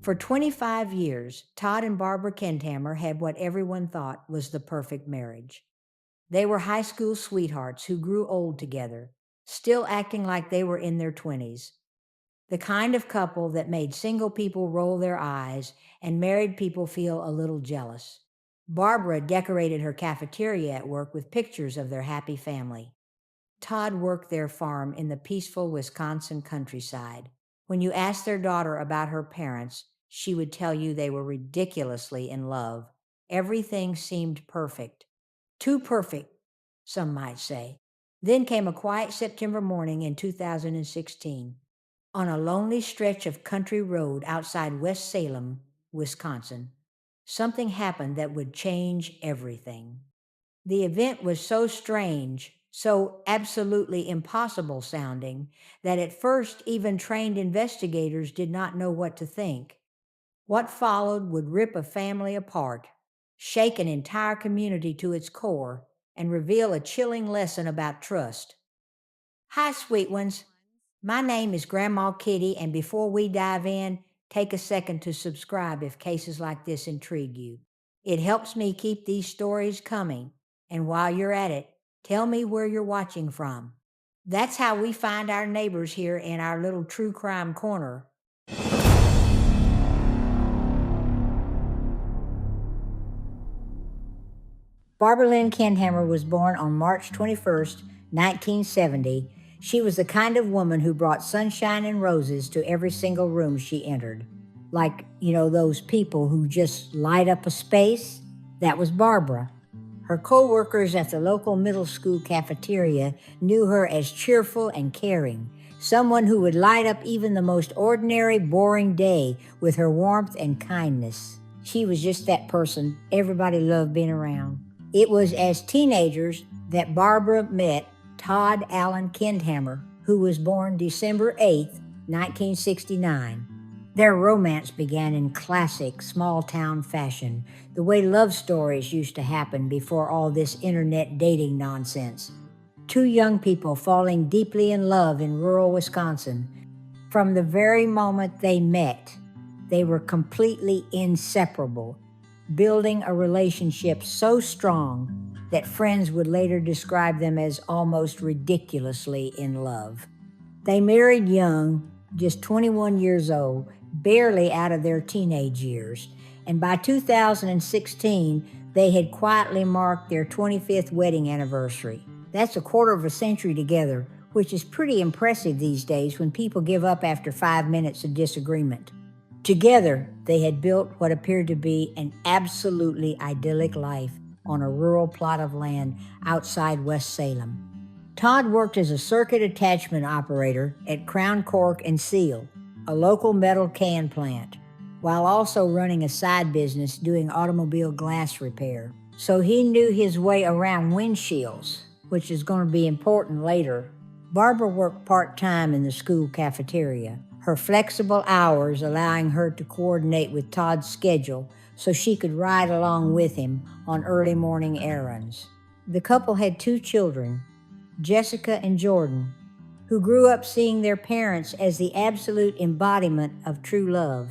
For 25 years, Todd and Barbara Kendhammer had what everyone thought was the perfect marriage. They were high school sweethearts who grew old together, still acting like they were in their 20s. The kind of couple that made single people roll their eyes and married people feel a little jealous. Barbara decorated her cafeteria at work with pictures of their happy family. Todd worked their farm in the peaceful Wisconsin countryside. When you asked their daughter about her parents, she would tell you they were ridiculously in love. Everything seemed perfect. Too perfect, some might say. Then came a quiet September morning in 2016. On a lonely stretch of country road outside West Salem, Wisconsin, something happened that would change everything. The event was so strange, so absolutely impossible sounding, that at first even trained investigators did not know what to think. What followed would rip a family apart, shake an entire community to its core, and reveal a chilling lesson about trust. Hi, sweet ones. My name is Grandma Kitty, and before we dive in, take a second to subscribe if cases like this intrigue you. It helps me keep these stories coming, and while you're at it, tell me where you're watching from. That's how we find our neighbors here in our little true crime corner. Barbara Lynn Kendhammer was born on March 21st, 1970. She was the kind of woman who brought sunshine and roses to every single room she entered. Like, those people who just light up a space? That was Barbara. Her co-workers at the local middle school cafeteria knew her as cheerful and caring, someone who would light up even the most ordinary, boring day with her warmth and kindness. She was just that person everybody loved being around. It was as teenagers that Barbara met Todd Allen Kendhammer, who was born December 8th, 1969. Their romance began in classic small-town fashion, the way love stories used to happen before all this internet dating nonsense. Two young people falling deeply in love in rural Wisconsin. From the very moment they met, they were completely inseparable, building a relationship so strong that friends would later describe them as almost ridiculously in love. They married young, just 21 years old, barely out of their teenage years, and by 2016, they had quietly marked their 25th wedding anniversary. That's a quarter of a century together, which is pretty impressive these days when people give up after 5 minutes of disagreement. Together, they had built what appeared to be an absolutely idyllic life on a rural plot of land outside West Salem. Todd worked as a circuit attachment operator at Crown Cork and Seal, a local metal can plant, while also running a side business doing automobile glass repair. So he knew his way around windshields, which is going to be important later. Barbara worked part-time in the school cafeteria, her flexible hours allowing her to coordinate with Todd's schedule so she could ride along with him on early morning errands. The couple had 2 children, Jessica and Jordan, who grew up seeing their parents as the absolute embodiment of true love,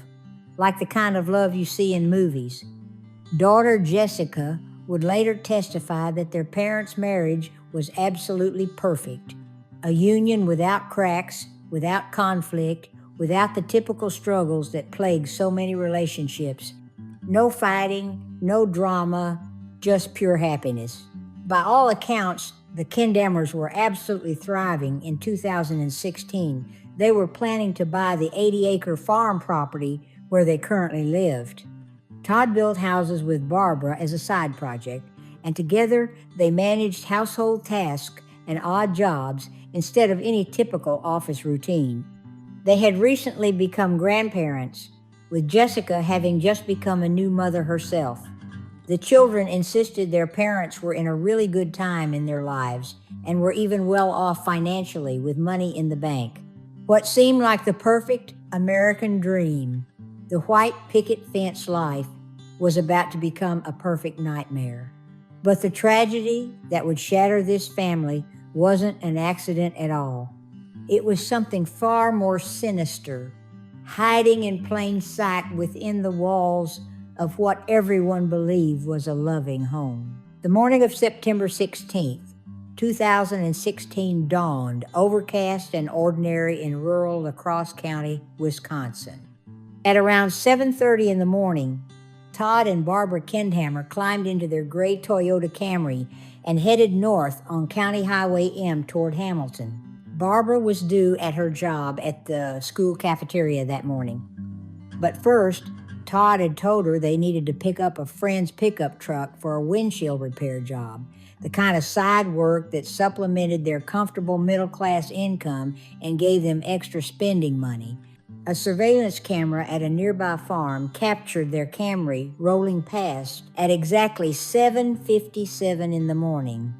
like the kind of love you see in movies. Daughter Jessica would later testify that their parents' marriage was absolutely perfect, a union without cracks, without conflict, without the typical struggles that plague so many relationships. No fighting, no drama, just pure happiness. By all accounts, the Kendhammers were absolutely thriving in 2016. They were planning to buy the 80-acre farm property where they currently lived. Todd built houses with Barbara as a side project, and together they managed household tasks and odd jobs instead of any typical office routine. They had recently become grandparents, with Jessica having just become a new mother herself. The children insisted their parents were in a really good time in their lives and were even well off financially with money in the bank. What seemed like the perfect American dream, the white picket fence life, was about to become a perfect nightmare. But the tragedy that would shatter this family wasn't an accident at all. It was something far more sinister, hiding in plain sight within the walls of what everyone believed was a loving home. The morning of September 16th, 2016 dawned, overcast and ordinary in rural La Crosse County, Wisconsin. At around 7:30 in the morning, Todd and Barbara Kendhammer climbed into their gray Toyota Camry and headed north on County Highway M toward Hamilton. Barbara was due at her job at the school cafeteria that morning. But first, Todd had told her they needed to pick up a friend's pickup truck for a windshield repair job, the kind of side work that supplemented their comfortable middle-class income and gave them extra spending money. A surveillance camera at a nearby farm captured their Camry rolling past at exactly 7:57 in the morning.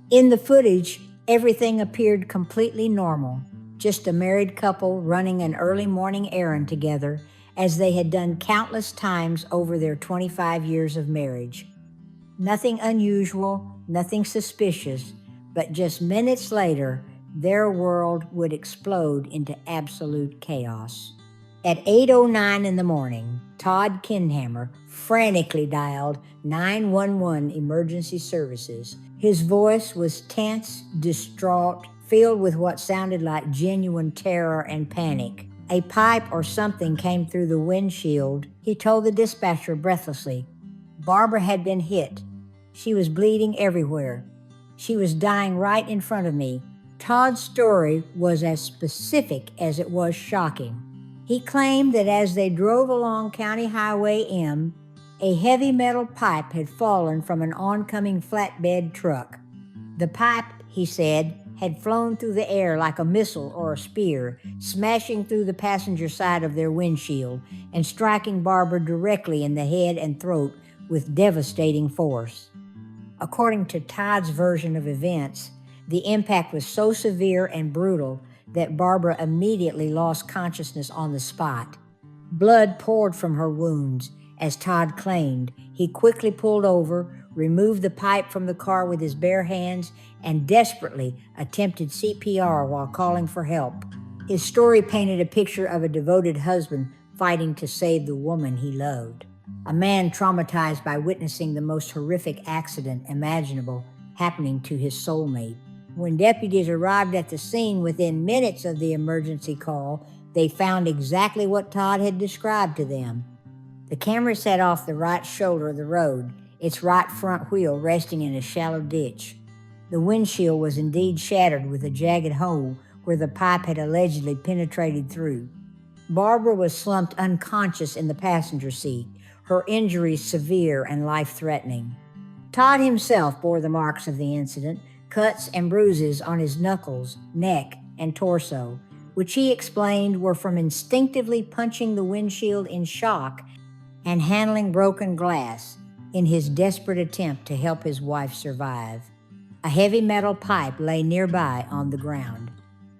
In the footage, everything appeared completely normal, just a married couple running an early morning errand together as they had done countless times over their 25 years of marriage. Nothing unusual, nothing suspicious, but just minutes later, their world would explode into absolute chaos. At 8:09 in the morning, Todd Kendhammer frantically dialed 911 emergency services. His voice was tense, distraught, filled with what sounded like genuine terror and panic. A pipe or something came through the windshield, he told the dispatcher breathlessly. Barbara had been hit. She was bleeding everywhere. She was dying right in front of me. Todd's story was as specific as it was shocking. He claimed that as they drove along County Highway M, a heavy metal pipe had fallen from an oncoming flatbed truck. The pipe, he said, had flown through the air like a missile or a spear, smashing through the passenger side of their windshield and striking Barbara directly in the head and throat with devastating force. According to Todd's version of events, the impact was so severe and brutal that Barbara immediately lost consciousness on the spot. Blood poured from her wounds. As Todd claimed, he quickly pulled over, removed the pipe from the car with his bare hands, and desperately attempted CPR while calling for help. His story painted a picture of a devoted husband fighting to save the woman he loved. A man traumatized by witnessing the most horrific accident imaginable happening to his soulmate. When deputies arrived at the scene within minutes of the emergency call, they found exactly what Todd had described to them. The Camry sat off the right shoulder of the road, its right front wheel resting in a shallow ditch. The windshield was indeed shattered with a jagged hole where the pipe had allegedly penetrated through. Barbara was slumped unconscious in the passenger seat, her injuries severe and life-threatening. Todd himself bore the marks of the incident, cuts and bruises on his knuckles, neck, and torso, which he explained were from instinctively punching the windshield in shock and handling broken glass in his desperate attempt to help his wife survive. A heavy metal pipe lay nearby on the ground,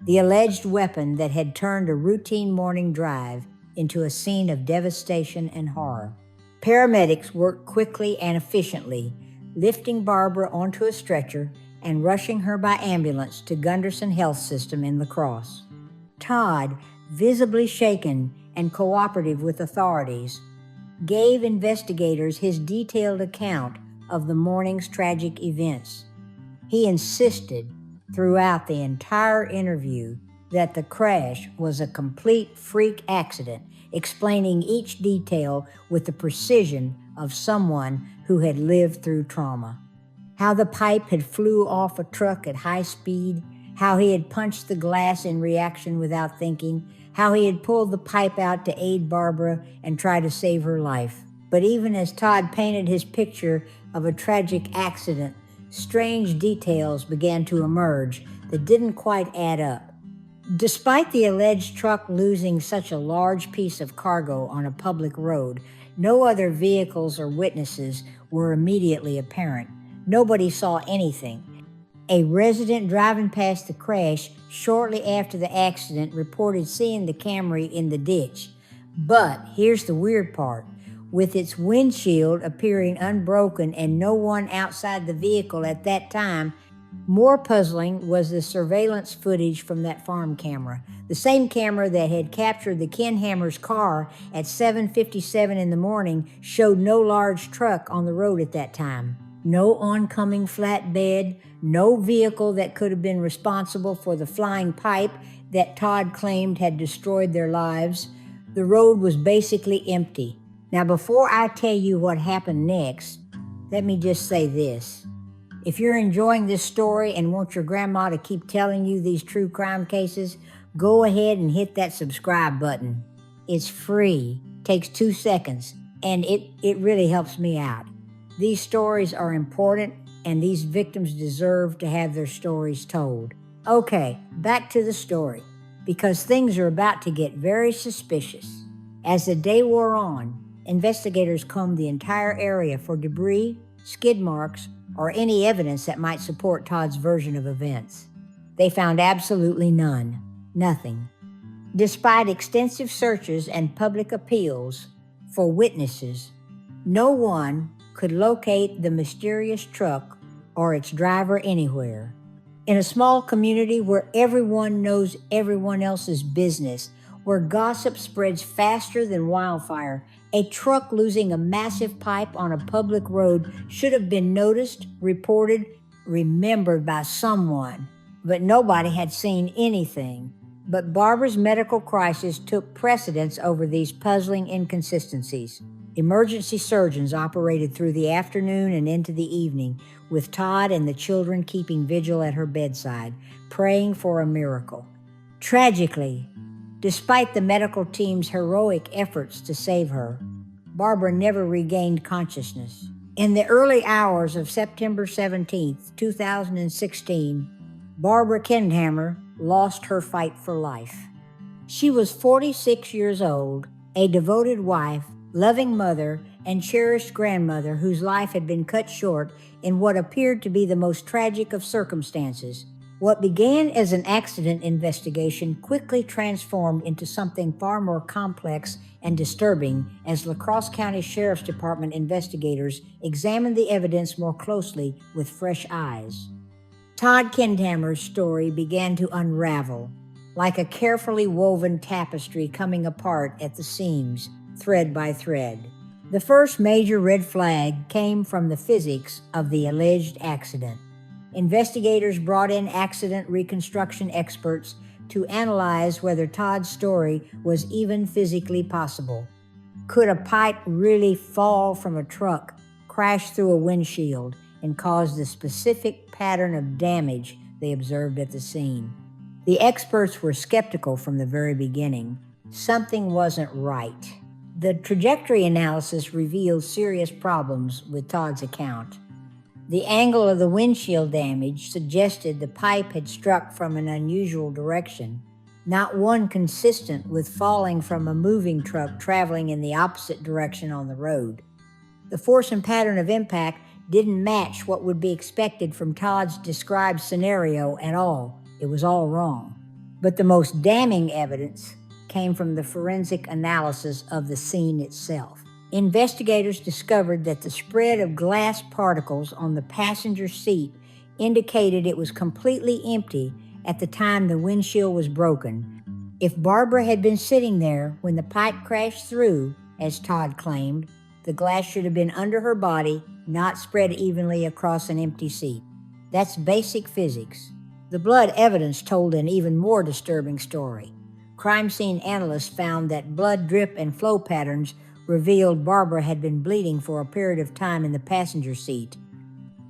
the alleged weapon that had turned a routine morning drive into a scene of devastation and horror. Paramedics worked quickly and efficiently, lifting Barbara onto a stretcher and rushing her by ambulance to Gunderson Health System in La Crosse. Todd, visibly shaken and cooperative with authorities, gave investigators his detailed account of the morning's tragic events. He insisted throughout the entire interview that the crash was a complete freak accident, explaining each detail with the precision of someone who had lived through trauma. How the pipe had flew off a truck at high speed, how he had punched the glass in reaction without thinking, how he had pulled the pipe out to aid Barbara and try to save her life. But even as Todd painted his picture of a tragic accident, strange details began to emerge that didn't quite add up. Despite the alleged truck losing such a large piece of cargo on a public road, no other vehicles or witnesses were immediately apparent. Nobody saw anything. A resident driving past the crash shortly after the accident reported seeing the Camry in the ditch. But here's the weird part. With its windshield appearing unbroken and no one outside the vehicle at that time, More puzzling was the surveillance footage from that farm camera. The same camera that had captured the Kendhammer's car at 7:57 in the morning showed no large truck on the road at that time. No oncoming flatbed, no vehicle that could have been responsible for the flying pipe that Todd claimed had destroyed their lives. The road was basically empty. Now, before I tell you what happened next, let me just say this. If you're enjoying this story and want your grandma to keep telling you these true crime cases, go ahead and hit that subscribe button. It's free, takes 2 seconds, and it really helps me out. These stories are important, and these victims deserve to have their stories told. Okay, back to the story, because things are about to get very suspicious. As the day wore on, investigators combed the entire area for debris, skid marks, or any evidence that might support Todd's version of events. They found absolutely none. Nothing. Despite extensive searches and public appeals for witnesses, no one could locate the mysterious truck or its driver anywhere. In a small community where everyone knows everyone else's business, where gossip spreads faster than wildfire, a truck losing a massive pipe on a public road should have been noticed, reported, remembered by someone, but nobody had seen anything. But Barbara's medical crisis took precedence over these puzzling inconsistencies. Emergency surgeons operated through the afternoon and into the evening, with Todd and the children keeping vigil at her bedside, praying for a miracle. Tragically, despite the medical team's heroic efforts to save her, Barbara never regained consciousness. In the early hours of September 17, 2016, Barbara Kendhammer lost her fight for life. She was 46 years old, a devoted wife, loving mother, and cherished grandmother whose life had been cut short in what appeared to be the most tragic of circumstances. What began as an accident investigation quickly transformed into something far more complex and disturbing as La Crosse County Sheriff's Department investigators examined the evidence more closely with fresh eyes. Todd Kendhammer's story began to unravel, like a carefully woven tapestry coming apart at the seams, thread by thread. The first major red flag came from the physics of the alleged accident. Investigators brought in accident reconstruction experts to analyze whether Todd's story was even physically possible. Could a pipe really fall from a truck, crash through a windshield, and cause the specific pattern of damage they observed at the scene? The experts were skeptical from the very beginning. Something wasn't right. The trajectory analysis revealed serious problems with Todd's account. The angle of the windshield damage suggested the pipe had struck from an unusual direction, not one consistent with falling from a moving truck traveling in the opposite direction on the road. The force and pattern of impact didn't match what would be expected from Todd's described scenario at all. It was all wrong. But the most damning evidence came from the forensic analysis of the scene itself. Investigators discovered that the spread of glass particles on the passenger seat indicated it was completely empty at the time the windshield was broken. If Barbara had been sitting there when the pipe crashed through, as Todd claimed, the glass should have been under her body, not spread evenly across an empty seat. That's basic physics. The blood evidence told an even more disturbing story. Crime scene analysts found that blood drip and flow patterns revealed Barbara had been bleeding for a period of time in the passenger seat.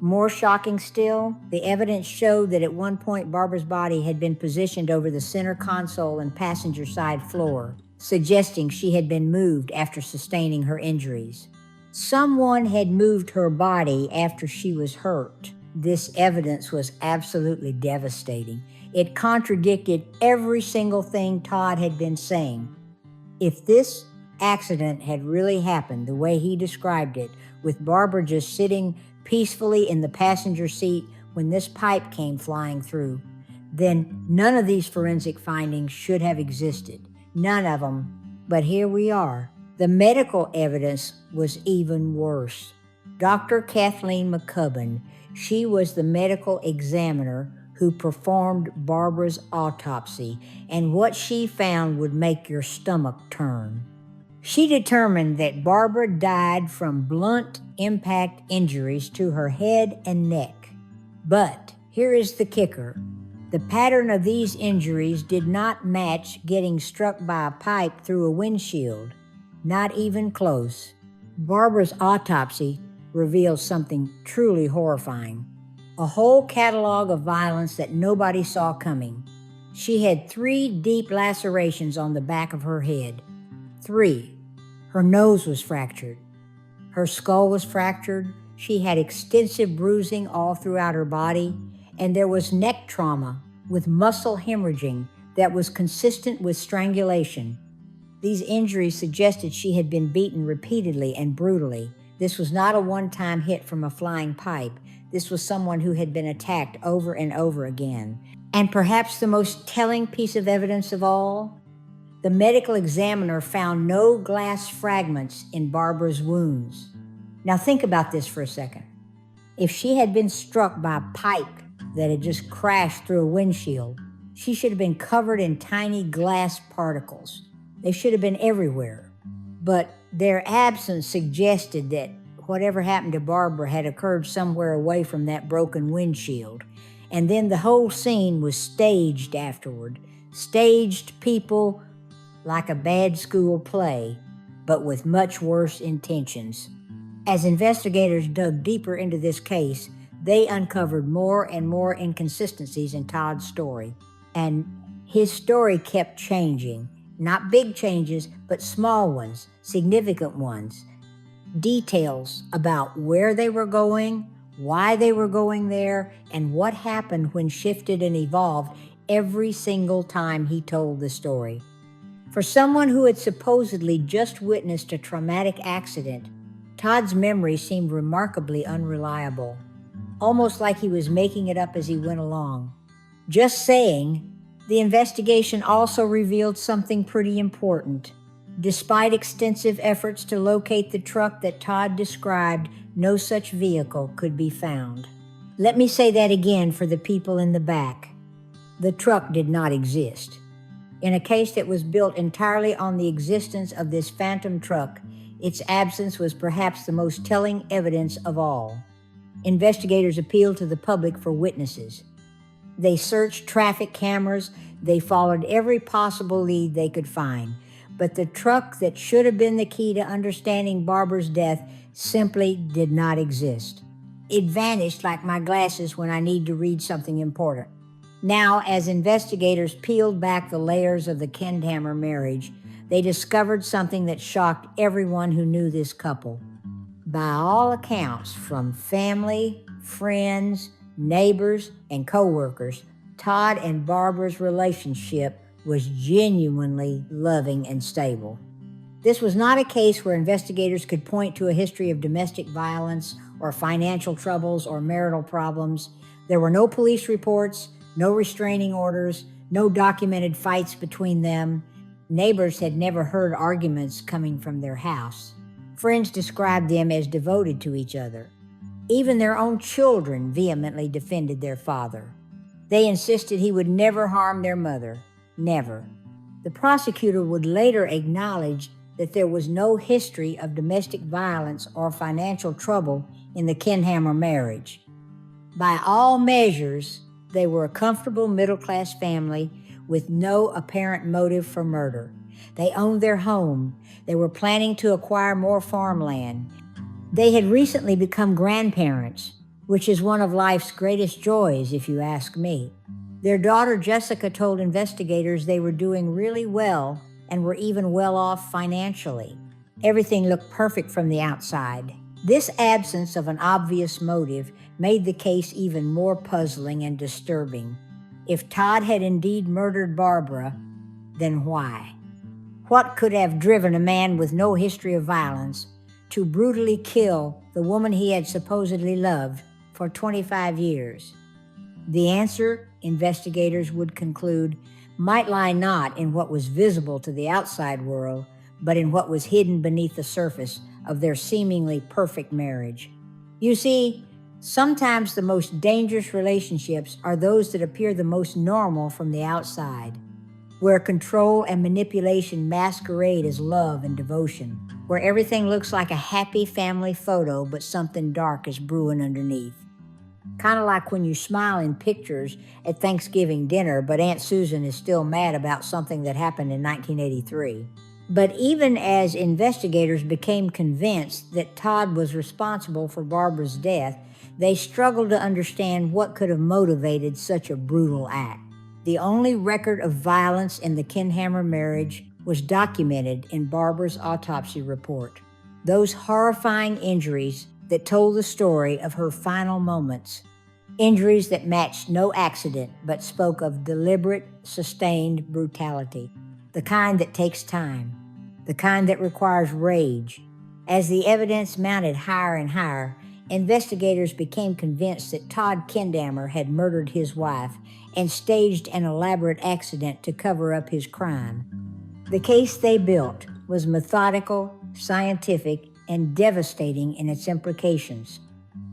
More shocking still, the evidence showed that at one point Barbara's body had been positioned over the center console and passenger side floor, suggesting she had been moved after sustaining her injuries. Someone had moved her body after she was hurt. This evidence was absolutely devastating. It contradicted every single thing Todd had been saying. If this accident had really happened the way he described it, with Barbara just sitting peacefully in the passenger seat when this pipe came flying through, then none of these forensic findings should have existed. None of them. But here we are. The medical evidence was even worse. Dr. Kathleen McCubbin, She was the medical examiner who performed Barbara's autopsy, and what she found would make your stomach turn. She determined that Barbara died from blunt impact injuries to her head and neck. But here is the kicker. The pattern of these injuries did not match getting struck by a pipe through a windshield. Not even close. Barbara's autopsy reveals something truly horrifying. A whole catalog of violence that nobody saw coming. She had 3 deep lacerations on the back of her head. 3. Her nose was fractured. Her skull was fractured. She had extensive bruising all throughout her body, and there was neck trauma with muscle hemorrhaging that was consistent with strangulation. These injuries suggested she had been beaten repeatedly and brutally. This was not a one-time hit from a flying pipe. This was someone who had been attacked over and over again. And perhaps the most telling piece of evidence of all, the medical examiner found no glass fragments in Barbara's wounds. Now think about this for a second. If she had been struck by a pipe that had just crashed through a windshield, she should have been covered in tiny glass particles. They should have been everywhere. But their absence suggested that whatever happened to Barbara had occurred somewhere away from that broken windshield. And then the whole scene was staged afterward. Staged people like a bad school play, but with much worse intentions. As investigators dug deeper into this case, they uncovered more and more inconsistencies in Todd's story. And his story kept changing. Not big changes, but small ones, significant ones. Details about where they were going, why they were going there, and what happened when shifted and evolved every single time he told the story. For someone who had supposedly just witnessed a traumatic accident, Todd's memory seemed remarkably unreliable, almost like he was making it up as he went along. Just saying, the investigation also revealed something pretty important. Despite extensive efforts to locate the truck that Todd described, no such vehicle could be found. Let me say that again for the people in the back. The truck did not exist. In a case that was built entirely on the existence of this phantom truck, its absence was perhaps the most telling evidence of all. Investigators appealed to the public for witnesses. They searched traffic cameras. They followed every possible lead they could find. But the truck that should have been the key to understanding Barbara's death simply did not exist. It vanished like my glasses when I need to read something important. Now, as investigators peeled back the layers of the Kendhammer marriage, they discovered something that shocked everyone who knew this couple. By all accounts, from family, friends, neighbors, and co-workers, Todd and Barbara's relationship was genuinely loving and stable. This was not a case where investigators could point to a history of domestic violence or financial troubles or marital problems. There were no police reports, no restraining orders, no documented fights between them. Neighbors had never heard arguments coming from their house. Friends described them as devoted to each other. Even their own children vehemently defended their father. They insisted he would never harm their mother. Never. The prosecutor would later acknowledge that there was no history of domestic violence or financial trouble in the Kendhammer marriage. By all measures, they were a comfortable middle-class family with no apparent motive for murder. They owned their home. They were planning to acquire more farmland. They had recently become grandparents, which is one of life's greatest joys, if you ask me. Their daughter Jessica told investigators they were doing really well and were even well off financially. Everything looked perfect from the outside. This absence of an obvious motive made the case even more puzzling and disturbing. If Todd had indeed murdered Barbara, then why? What could have driven a man with no history of violence to brutally kill the woman he had supposedly loved for 25 years? The answer, investigators would conclude, might lie not in what was visible to the outside world, but in what was hidden beneath the surface of their seemingly perfect marriage. You see, Sometimes the most dangerous relationships are those that appear the most normal from the outside, where control and manipulation masquerade as love and devotion, where everything looks like a happy family photo but something dark is brewing underneath. Kind of like when you smile in pictures at Thanksgiving dinner, but Aunt Susan is still mad about something that happened in 1983. But even as investigators became convinced that Todd was responsible for Barbara's death, they struggled to understand what could have motivated such a brutal act. The only record of violence in the Kendhammer marriage was documented in Barbara's autopsy report. Those horrifying injuries that told the story of her final moments. Injuries that matched no accident but spoke of deliberate, sustained brutality. The kind that takes time. The kind that requires rage. As the evidence mounted higher and higher, investigators became convinced that Todd Kendhammer had murdered his wife and staged an elaborate accident to cover up his crime. The case they built was methodical, scientific, and devastating in its implications.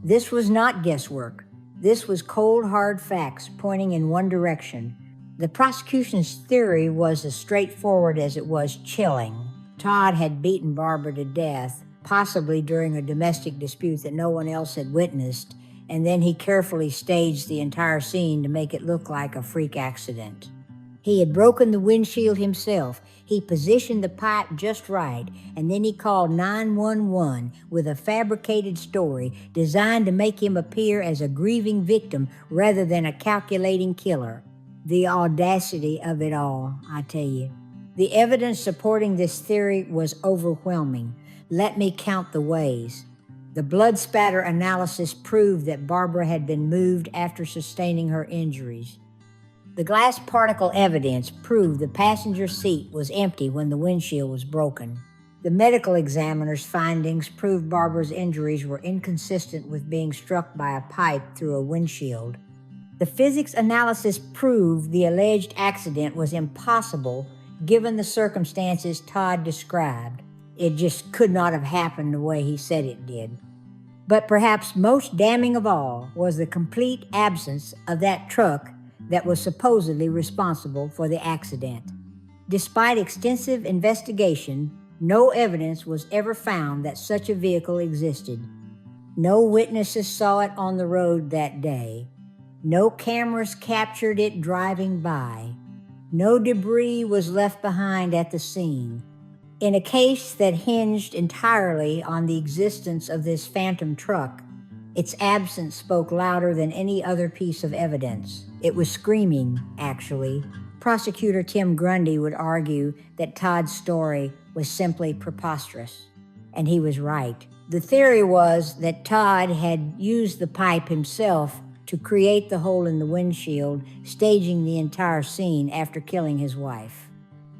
This was not guesswork. This was cold, hard facts pointing in one direction. The prosecution's theory was as straightforward as it was chilling. Todd had beaten Barbara to death, possibly during a domestic dispute that no one else had witnessed, and then he carefully staged the entire scene to make it look like a freak accident. He had broken the windshield himself. He positioned the pipe just right, and then he called 911 with a fabricated story designed to make him appear as a grieving victim rather than a calculating killer. The audacity of it all, I tell you. The evidence supporting this theory was overwhelming. Let me count the ways. The blood spatter analysis proved that Barbara had been moved after sustaining her injuries. The glass particle evidence proved the passenger seat was empty when the windshield was broken. The medical examiner's findings proved Barbara's injuries were inconsistent with being struck by a pipe through a windshield. The physics analysis proved the alleged accident was impossible given the circumstances Todd described. It just could not have happened the way he said it did. But perhaps most damning of all was the complete absence of that truck that was supposedly responsible for the accident. Despite extensive investigation, no evidence was ever found that such a vehicle existed. No witnesses saw it on the road that day. No cameras captured it driving by. No debris was left behind at the scene. In a case that hinged entirely on the existence of this phantom truck, its absence spoke louder than any other piece of evidence. It was screaming, actually. Prosecutor Tim Grundy would argue that Todd's story was simply preposterous. And he was right. The theory was that Todd had used the pipe himself to create the hole in the windshield, staging the entire scene after killing his wife.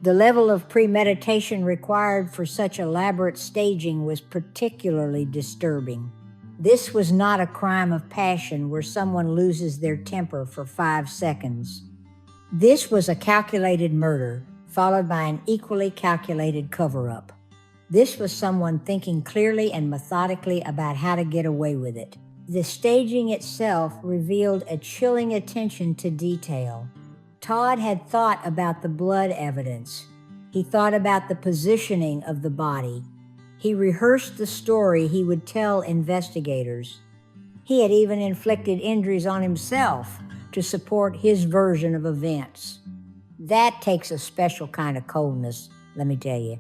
The level of premeditation required for such elaborate staging was particularly disturbing. This was not a crime of passion where someone loses their temper for 5 seconds. This was a calculated murder, followed by an equally calculated cover-up. This was someone thinking clearly and methodically about how to get away with it. The staging itself revealed a chilling attention to detail. Todd had thought about the blood evidence. He thought about the positioning of the body. He rehearsed the story he would tell investigators. He had even inflicted injuries on himself to support his version of events. That takes a special kind of coldness, let me tell you.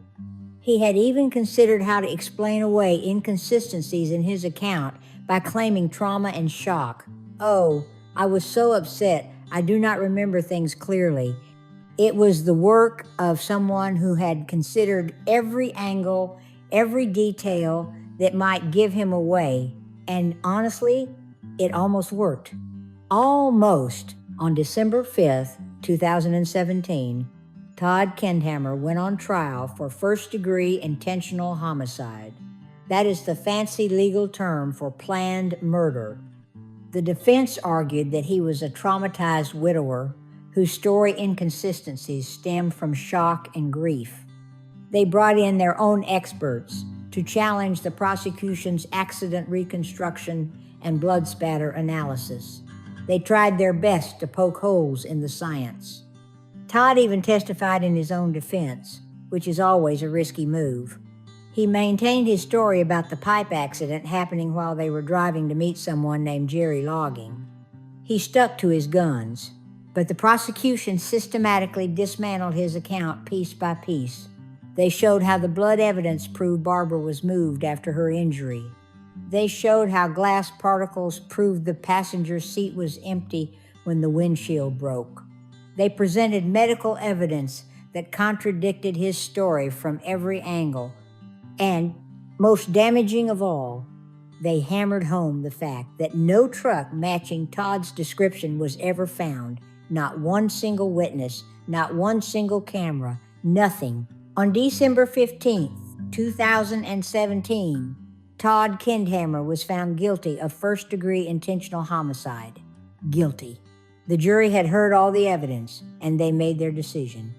He had even considered how to explain away inconsistencies in his account by claiming trauma and shock. Oh, I was so upset, I do not remember things clearly. It was the work of someone who had considered every angle, every detail that might give him away. And honestly, it almost worked. Almost. On December 5th, 2017, Todd Kendhammer went on trial for first-degree intentional homicide. That is the fancy legal term for planned murder. The defense argued that he was a traumatized widower whose story inconsistencies stemmed from shock and grief. They brought in their own experts to challenge the prosecution's accident reconstruction and blood spatter analysis. They tried their best to poke holes in the science. Todd even testified in his own defense, which is always a risky move. He maintained his story about the pipe accident happening while they were driving to meet someone named Jerry logging. He stuck to his guns, but the prosecution systematically dismantled his account piece by piece. They showed how the blood evidence proved Barbara was moved after her injury. They showed how glass particles proved the passenger seat was empty when the windshield broke. They presented medical evidence that contradicted his story from every angle. And, most damaging of all, they hammered home the fact that no truck matching Todd's description was ever found. Not one single witness, not one single camera, nothing. On December 15th, 2017, Todd Kendhammer was found guilty of first-degree intentional homicide. Guilty. The jury had heard all the evidence, and they made their decision.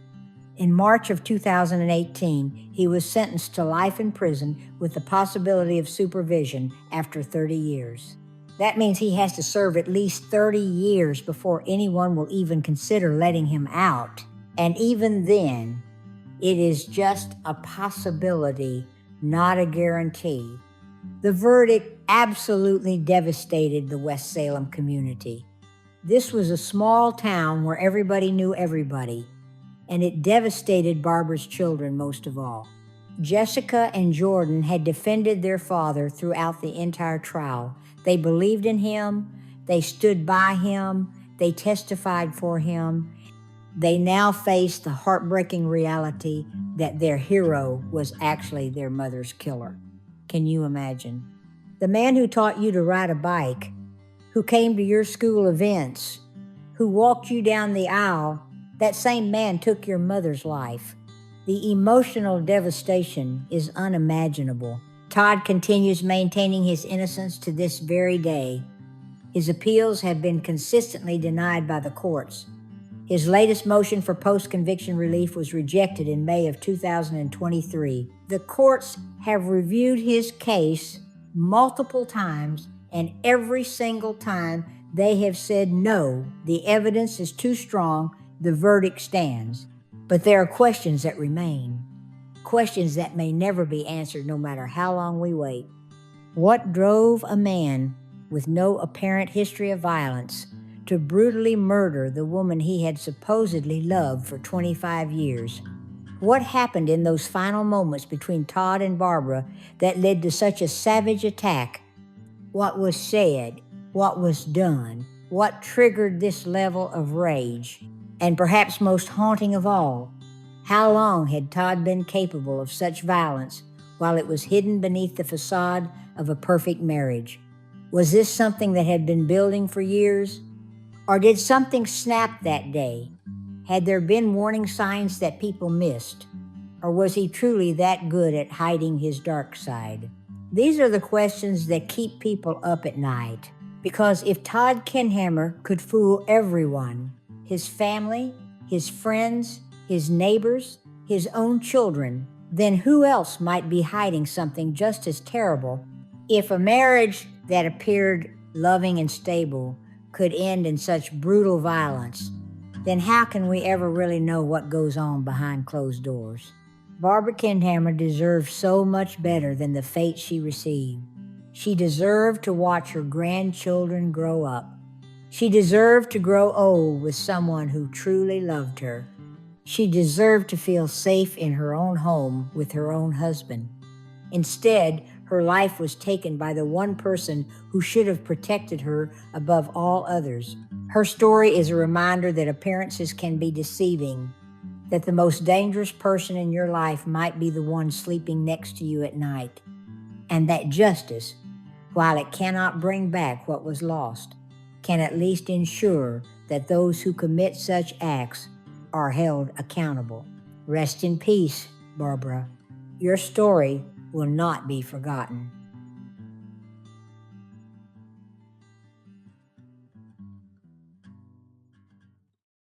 In March of 2018, he was sentenced to life in prison with the possibility of supervision after 30 years. That means he has to serve at least 30 years before anyone will even consider letting him out. And even then, it is just a possibility, not a guarantee. The verdict absolutely devastated the West Salem community. This was a small town where everybody knew everybody, and it devastated Barbara's children most of all. Jessica and Jordan had defended their father throughout the entire trial. They believed in him, they stood by him, they testified for him. They now face the heartbreaking reality that their hero was actually their mother's killer. Can you imagine? The man who taught you to ride a bike, who came to your school events, who walked you down the aisle, that same man took your mother's life. The emotional devastation is unimaginable. Todd continues maintaining his innocence to this very day. His appeals have been consistently denied by the courts. His latest motion for post-conviction relief was rejected in May of 2023. The courts have reviewed his case multiple times, and every single time they have said no, the evidence is too strong, the verdict stands. But there are questions that remain, questions that may never be answered no matter how long we wait. What drove a man with no apparent history of violence to brutally murder the woman he had supposedly loved for 25 years? What happened in those final moments between Todd and Barbara that led to such a savage attack? What was said? What was done? What triggered this level of rage? And perhaps most haunting of all, how long had Todd been capable of such violence while it was hidden beneath the facade of a perfect marriage? Was this something that had been building for years? Or did something snap that day? Had there been warning signs that people missed? Or was he truly that good at hiding his dark side? These are the questions that keep people up at night. Because if Todd Kendhammer could fool everyone, his family, his friends, his neighbors, his own children, then who else might be hiding something just as terrible? If a marriage that appeared loving and stable could end in such brutal violence, then how can we ever really know what goes on behind closed doors? Barbara Kendhammer deserved so much better than the fate she received. She deserved to watch her grandchildren grow up. She deserved to grow old with someone who truly loved her. She deserved to feel safe in her own home with her own husband. Instead, her life was taken by the one person who should have protected her above all others. Her story is a reminder that appearances can be deceiving, that the most dangerous person in your life might be the one sleeping next to you at night, and that justice, while it cannot bring back what was lost, can at least ensure that those who commit such acts are held accountable. Rest in peace, Barbara. Your story will not be forgotten.